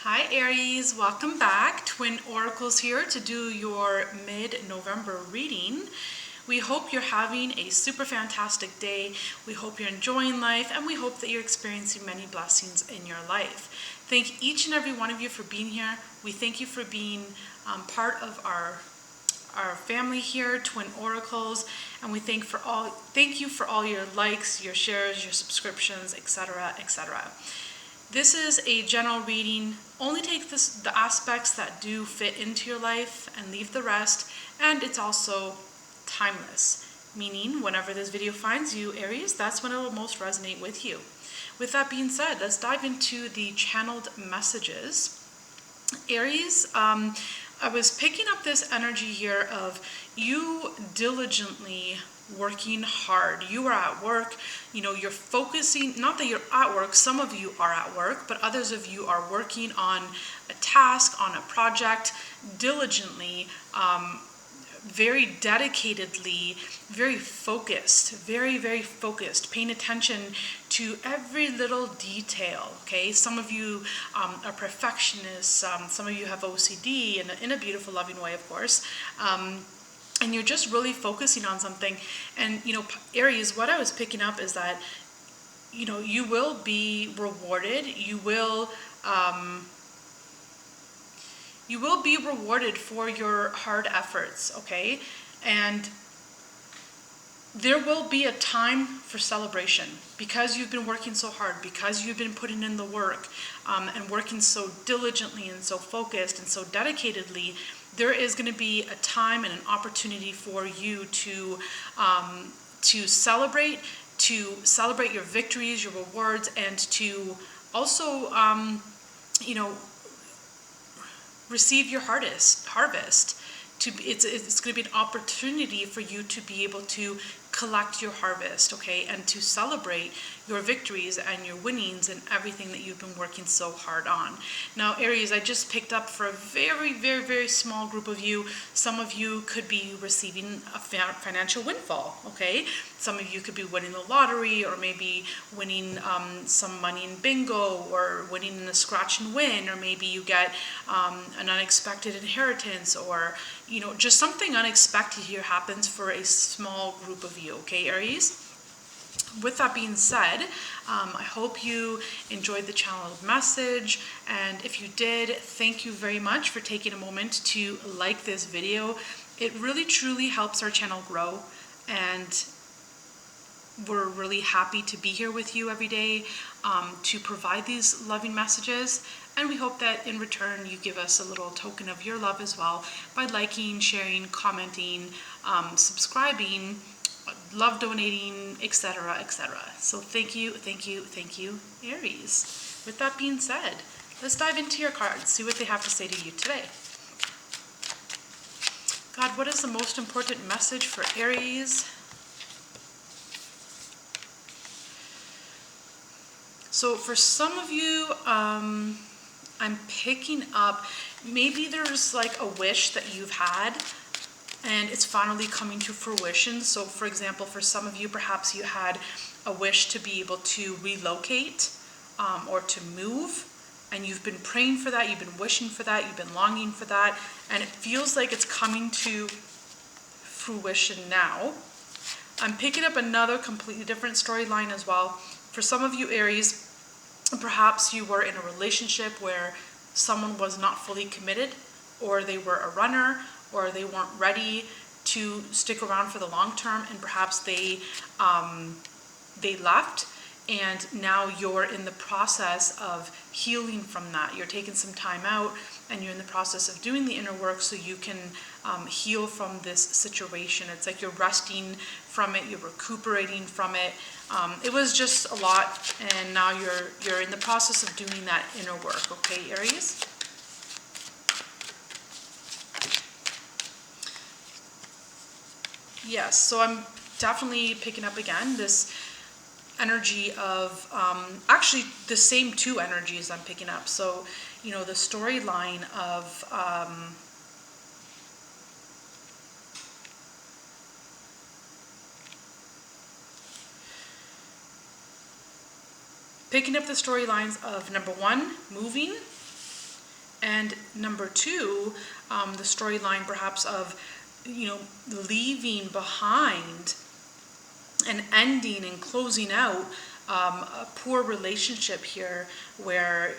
Hi Aries, welcome back. Twin Oracles here to do your mid-November reading. We hope you're having a super fantastic day. We hope you're enjoying life, and we hope that you're experiencing many blessings in your life. Thank each and every one of you for being here. We thank you for being part of our family here, Twin Oracles, and we thank you for all your likes, your shares, your subscriptions, etc., etc. This is a general reading. Only take the aspects that do fit into your life and leave the rest. And it's also timeless, meaning whenever this video finds you, Aries, that's when it will most resonate with you. With that being said, let's dive into the channeled messages. Aries, I was picking up this energy here of you diligently working hard. You are at work, you're focusing, not that you're at work, some of you are at work, but others of you are working on a task, on a project, diligently, very dedicatedly, very focused, very focused, paying attention to every little detail, okay? Some of you are perfectionists, some of you have OCD in a beautiful, loving way, of course, and you're just really focusing on something. And, Aries, what I was picking up is that, you will be rewarded, you will be rewarded for your hard efforts, okay? And there will be a time for celebration because you've been working so hard, because you've been putting in the work and working so diligently and so focused and so dedicatedly. There is going to be a time and an opportunity for you to celebrate your victories, your rewards, and to also, receive your harvest. It's going to be an opportunity for you to be able to collect your harvest, okay, and to celebrate your victories and your winnings and everything that you've been working so hard on. Now, Aries, I just picked up for a very small group of you. Some of you could be receiving a financial windfall, okay? Some of you could be winning the lottery, or maybe winning some money in bingo, or winning in a scratch and win, or maybe you get an unexpected inheritance, or just something unexpected here happens for a small group of you, okay, Aries? With that being said, I hope you enjoyed the channeled message, and if you did, thank you very much for taking a moment to like this video. It really truly helps our channel grow, and we're really happy to be here with you every day to provide these loving messages. And we hope that in return you give us a little token of your love as well by liking, sharing, commenting, subscribing, love donating, etc., etc. So thank you, Aries. With that being said, let's dive into your cards, see what they have to say to you today. God, what is the most important message for Aries? So for some of you, I'm picking up, maybe there's like a wish that you've had and it's finally coming to fruition. So for example, for some of you, perhaps you had a wish to be able to relocate or to move, and you've been praying for that, you've been wishing for that, you've been longing for that, and it feels like it's coming to fruition now. I'm picking up another completely different storyline as well. For some of you, Aries, perhaps you were in a relationship where someone was not fully committed, or they were a runner, or they weren't ready to stick around for the long term, and perhaps they left, and now you're in the process of healing from that. You're taking some time out and you're in the process of doing the inner work so you can heal from this situation. It's like you're resting from it, you're recuperating from it. It was just a lot, and now you're in the process of doing that inner work, okay, Aries? Yes, so I'm definitely picking up again this energy of, actually the same two energies I'm picking up. So, the storyline of picking up the storylines of, number one, moving, And number two, the storyline perhaps of, leaving behind and ending and closing out a poor relationship here where,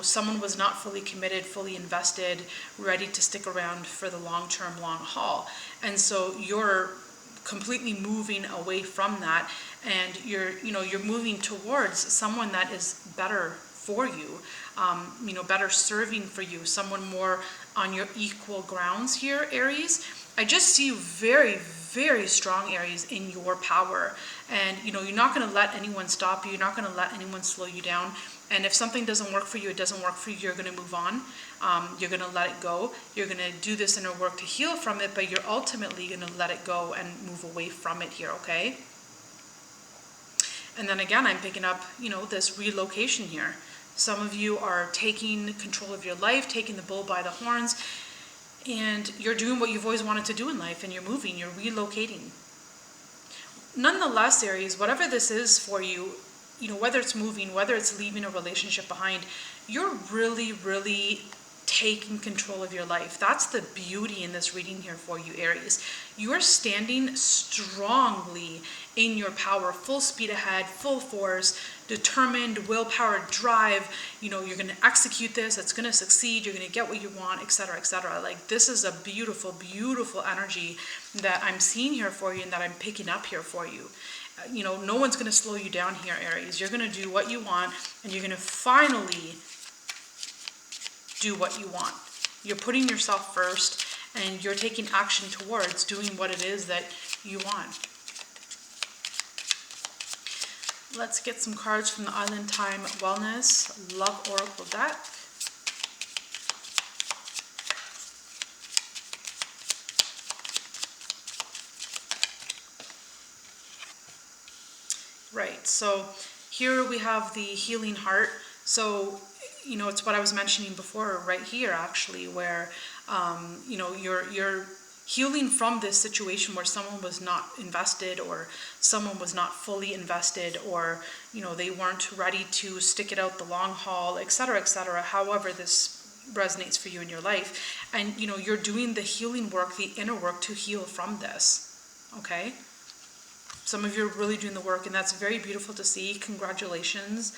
someone was not fully committed, fully invested, ready to stick around for the long-term, long haul. And so you're completely moving away from that, and you're moving towards someone that is better for you, better serving for you, someone more on your equal grounds here, Aries. I just see you very, very strong, Aries, in your power. And, you're not going to let anyone stop you. You're not going to let anyone slow you down. And if something doesn't work for you, it doesn't work for you. You're going to move on. You're going to let it go. You're going to do this inner work to heal from it, but you're ultimately going to let it go and move away from it here, okay? And then again, I'm picking up, this relocation here. Some of you are taking control of your life, taking the bull by the horns, and you're doing what you've always wanted to do in life, and you're moving, you're relocating. Nonetheless, Aries, whatever this is for you, whether it's moving, whether it's leaving a relationship behind, you're really, really taking control of your life. That's the beauty in this reading here for you, Aries. You're standing strongly in your power, full speed ahead, full force, determined, willpower, drive. You're going to execute this. It's going to succeed. You're going to get what you want, etc., etc. Like, this is a beautiful, beautiful energy that I'm seeing here for you and that I'm picking up here for you. No one's going to slow you down here, Aries. You're going to do what you want, and you're going to finally do what you want. You're putting yourself first, and you're taking action towards doing what it is that you want. Let's get some cards from the Island Time Wellness Love Oracle deck. Right, so here we have the healing heart. So, it's what I was mentioning before right here, actually, where, you're healing from this situation where someone was not invested, or someone was not fully invested, or, they weren't ready to stick it out the long haul, etc., etc., however this resonates for you in your life. And, you're doing the healing work, the inner work to heal from this, okay? Some of you are really doing the work, and that's very beautiful to see. Congratulations.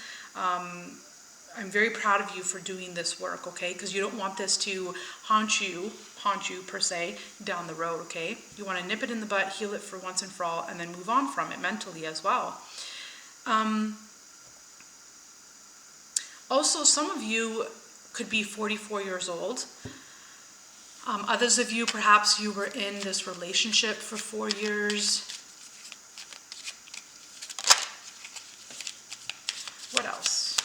I'm very proud of you for doing this work, okay? Because you don't want this to haunt you per se, down the road, okay? You want to nip it in the butt, heal it for once and for all, and then move on from it mentally as well. Also, some of you could be 44 years old. Others of you, perhaps you were in this relationship for 4 years. What else?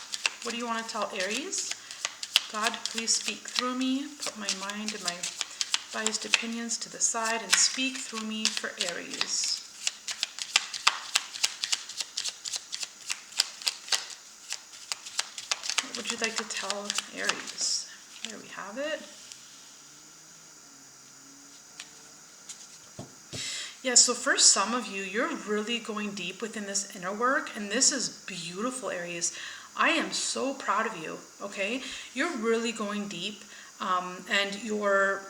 What do you want to tell Aries? God, please speak through me. Put my mind and my biased opinions to the side and speak through me for Aries. What would you like to tell Aries? There we have it. Yeah, so for some of you, you're really going deep within this inner work, and this is beautiful, Aries. I am so proud of you, okay? You're really going deep, and you're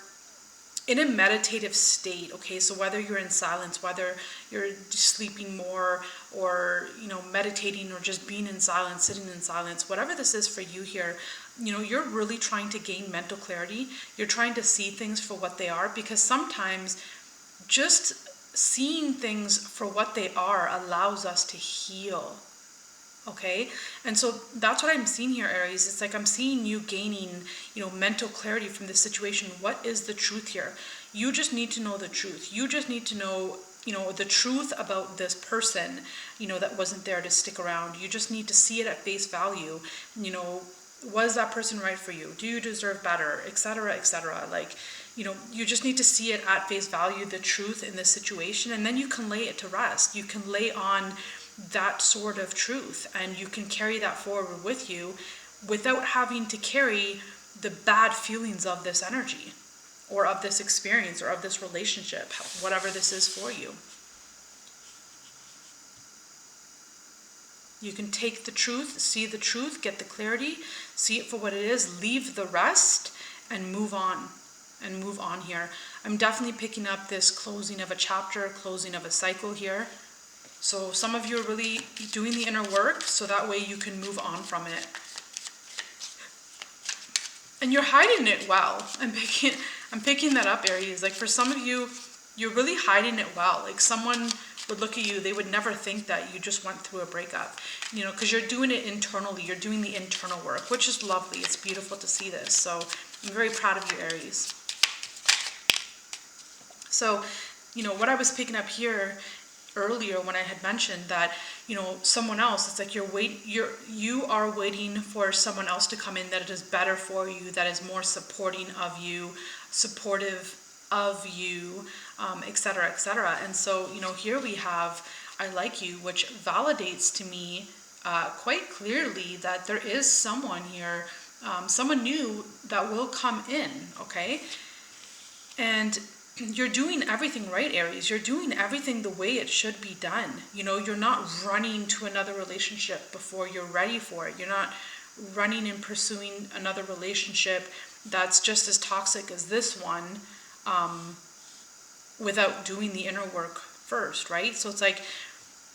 in a meditative state, okay? So whether you're in silence, whether you're sleeping more, or, meditating, or just being in silence, sitting in silence, whatever this is for you here, you're really trying to gain mental clarity. You're trying to see things for what they are, because sometimes just seeing things for what they are allows us to heal. Okay, and so that's what I'm seeing here, Aries. It's like I'm seeing you gaining, mental clarity from this situation. What is the truth here? You just need to know the truth. You just need to know, the truth about this person, that wasn't there to stick around. You just need to see it at face value. Was that person right for you? Do you deserve better, etc., etc.? Like, you just need to see it at face value, the truth in this situation, and then you can lay it to rest. You can lay on that sort of truth, and you can carry that forward with you without having to carry the bad feelings of this energy, or of this experience, or of this relationship, whatever this is for you. You can take the truth, see the truth, get the clarity, see it for what it is, leave the rest, and move on. And move on here. I'm definitely picking up this closing of a chapter, closing of a cycle here. So some of you are really doing the inner work so that way you can move on from it. And you're hiding it well. I'm picking that up, Aries. Like for some of you, you're really hiding it well. Like someone would look at you, they would never think that you just went through a breakup, you know, because you're doing it internally. You're doing the internal work, which is lovely. It's beautiful to see this. So I'm very proud of you, Aries. So, you know, what I was picking up here earlier when I had mentioned that, you know, someone else, it's like you are waiting for someone else to come in that is better for you, that is more supporting of you, supportive of you, etc., etc. And so, you know, here we have I like you, which validates to me quite clearly that there is someone here, someone new that will come in, okay? And you're doing everything right, Aries. You're doing everything the way it should be done. You know, you're not running to another relationship before you're ready for it. You're not running and pursuing another relationship that's just as toxic as this one without doing the inner work first, right? So it's like,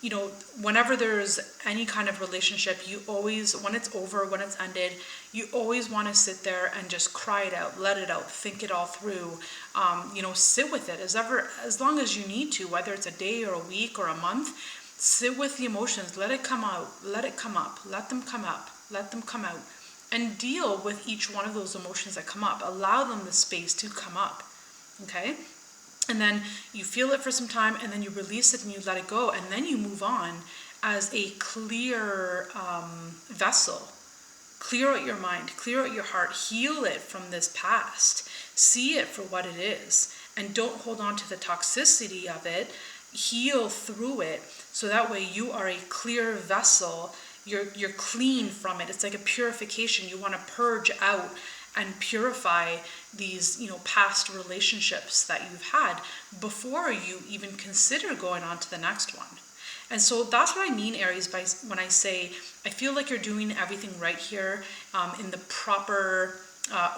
you know, whenever there's any kind of relationship, you always, when it's over, when it's ended, you always want to sit there and just cry it out, let it out, think it all through, you know, sit with it as long as you need to, whether it's a day or a week or a month, sit with the emotions, let it come out, let it come up, let them come up, let them come out, and deal with each one of those emotions that come up. Allow them the space to come up, okay? And then you feel it for some time, and then you release it and you let it go, and then you move on as a clear vessel. Clear out your mind, clear out your heart, heal it from this past, see it for what it is, and don't hold on to the toxicity of it. Heal through it, so that way you are a clear vessel. You're clean from it. It's like a purification. You want to purge out and purify these, you know, past relationships that you've had before you even consider going on to the next one. And so that's what I mean, Aries, by when I say I feel like you're doing everything right here in the proper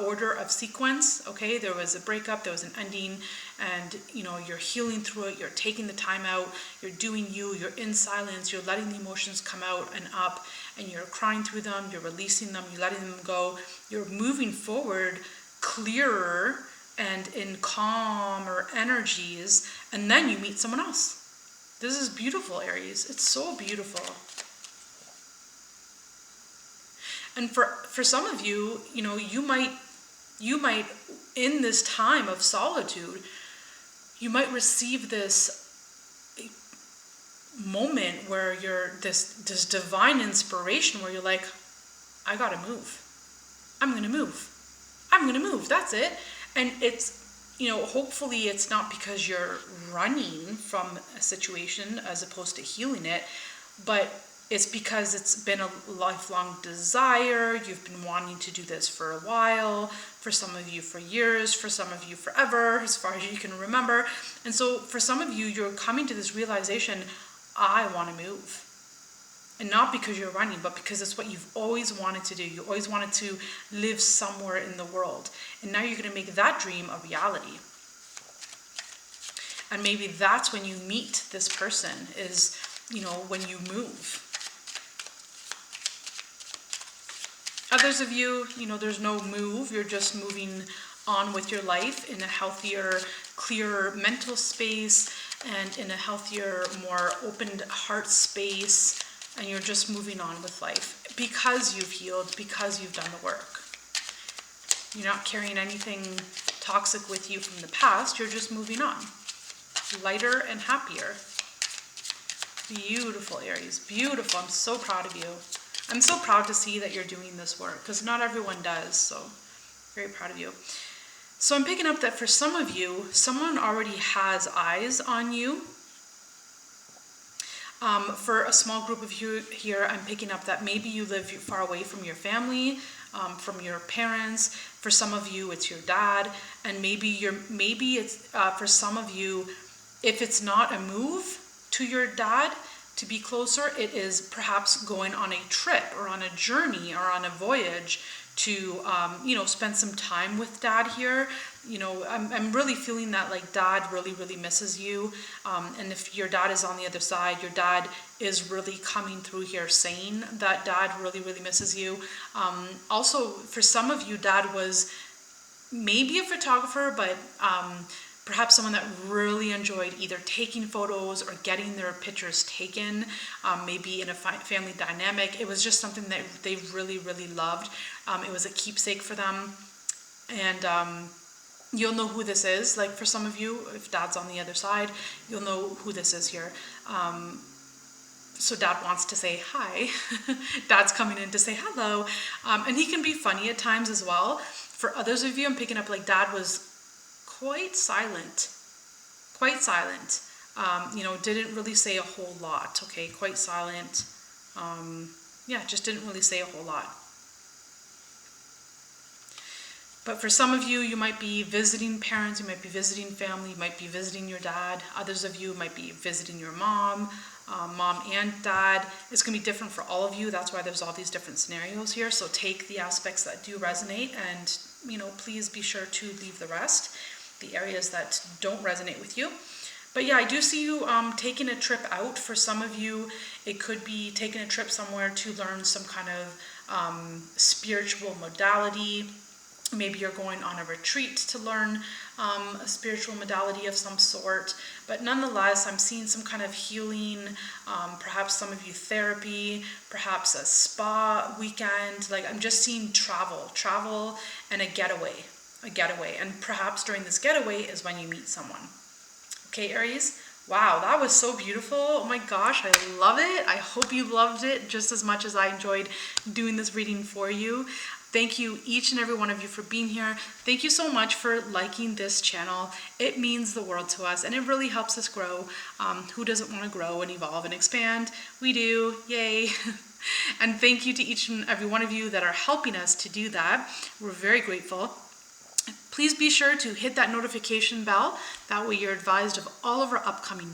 order of sequence. Okay, there was a breakup, there was an ending, and you know, you're healing through it, you're taking the time out, you're doing you, you're in silence, you're letting the emotions come out and up, and you're crying through them, you're releasing them, you're letting them go, you're moving forward clearer and in calmer energies, and then you meet someone else. This is beautiful, Aries. It's so beautiful. And for some of you, you know, you might in this time of solitude, you might receive this moment where you're this divine inspiration where you're like, I gotta move. I'm gonna move. That's it. And it's, you know, hopefully it's not because you're running from a situation as opposed to healing it, but it's because it's been a lifelong desire. You've been wanting to do this for a while, for some of you for years, for some of you forever, as far as you can remember. And so for some of you, you're coming to this realization, I want to move. And not because you're running, but because it's what you've always wanted to do. You always wanted to live somewhere in the world. And now you're going to make that dream a reality. And maybe that's when you meet this person, is, you know, when you move. Others of you, you know, there's no move. You're just moving on with your life in a healthier, clearer mental space and in a healthier, more opened heart space. And you're just moving on with life because you've healed, because you've done the work. You're not carrying anything toxic with you from the past. You're just moving on. Lighter and happier. Beautiful, Aries. Beautiful. I'm so proud of you. I'm so proud to see that you're doing this work, because not everyone does. So very proud of you. So I'm picking up that for some of you, someone already has eyes on you. For a small group of you here, I'm picking up that maybe you live far away from your family, from your parents. For some of you, it's your dad, and maybe it's for some of you, if it's not a move to your dad, to be closer, it is perhaps going on a trip or on a journey or on a voyage to, spend some time with dad here. I'm really feeling that like dad really misses you. And if your dad is on the other side, your dad is really coming through here saying that dad really misses you. Also, for some of you, dad was maybe a photographer, but perhaps someone that really enjoyed either taking photos or getting their pictures taken, maybe in a family dynamic. It was just something that they really loved. It was a keepsake for them. And you'll know who this is. Like for some of you, if dad's on the other side, you'll know who this is here. So dad wants to say hi. Dad's coming in to say hello. And he can be funny at times as well. For others of you, I'm picking up like dad was quite silent. Didn't really say a whole lot, okay? Quite silent. Just didn't really say a whole lot. But for some of you, you might be visiting parents, you might be visiting family, you might be visiting your dad. Others of you might be visiting your mom and dad. It's going to be different for all of you. That's why there's all these different scenarios here. So take the aspects that do resonate and, please be sure to leave the rest, the areas that don't resonate with you. But yeah, I do see you taking a trip out. For some of you, it could be taking a trip somewhere to learn some kind of spiritual modality. Maybe you're going on a retreat to learn a spiritual modality of some sort. But nonetheless, I'm seeing some kind of healing, perhaps some of you therapy, perhaps a spa weekend. Like I'm just seeing travel and a getaway. And perhaps during this getaway is when you meet someone. Okay, Aries? Wow, that was so beautiful. Oh my gosh, I love it. I hope you loved it just as much as I enjoyed doing this reading for you. Thank you, each and every one of you, for being here. Thank you so much for liking this channel. It means the world to us, and it really helps us grow. Who doesn't want to grow and evolve and expand? We do. Yay. And thank you to each and every one of you that are helping us to do that. We're very grateful. Please be sure to hit that notification bell. That way you're advised of all of our upcoming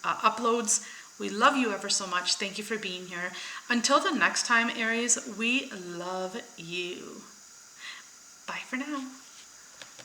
uploads. We love you ever so much. Thank you for being here. Until the next time, Aries, we love you. Bye for now.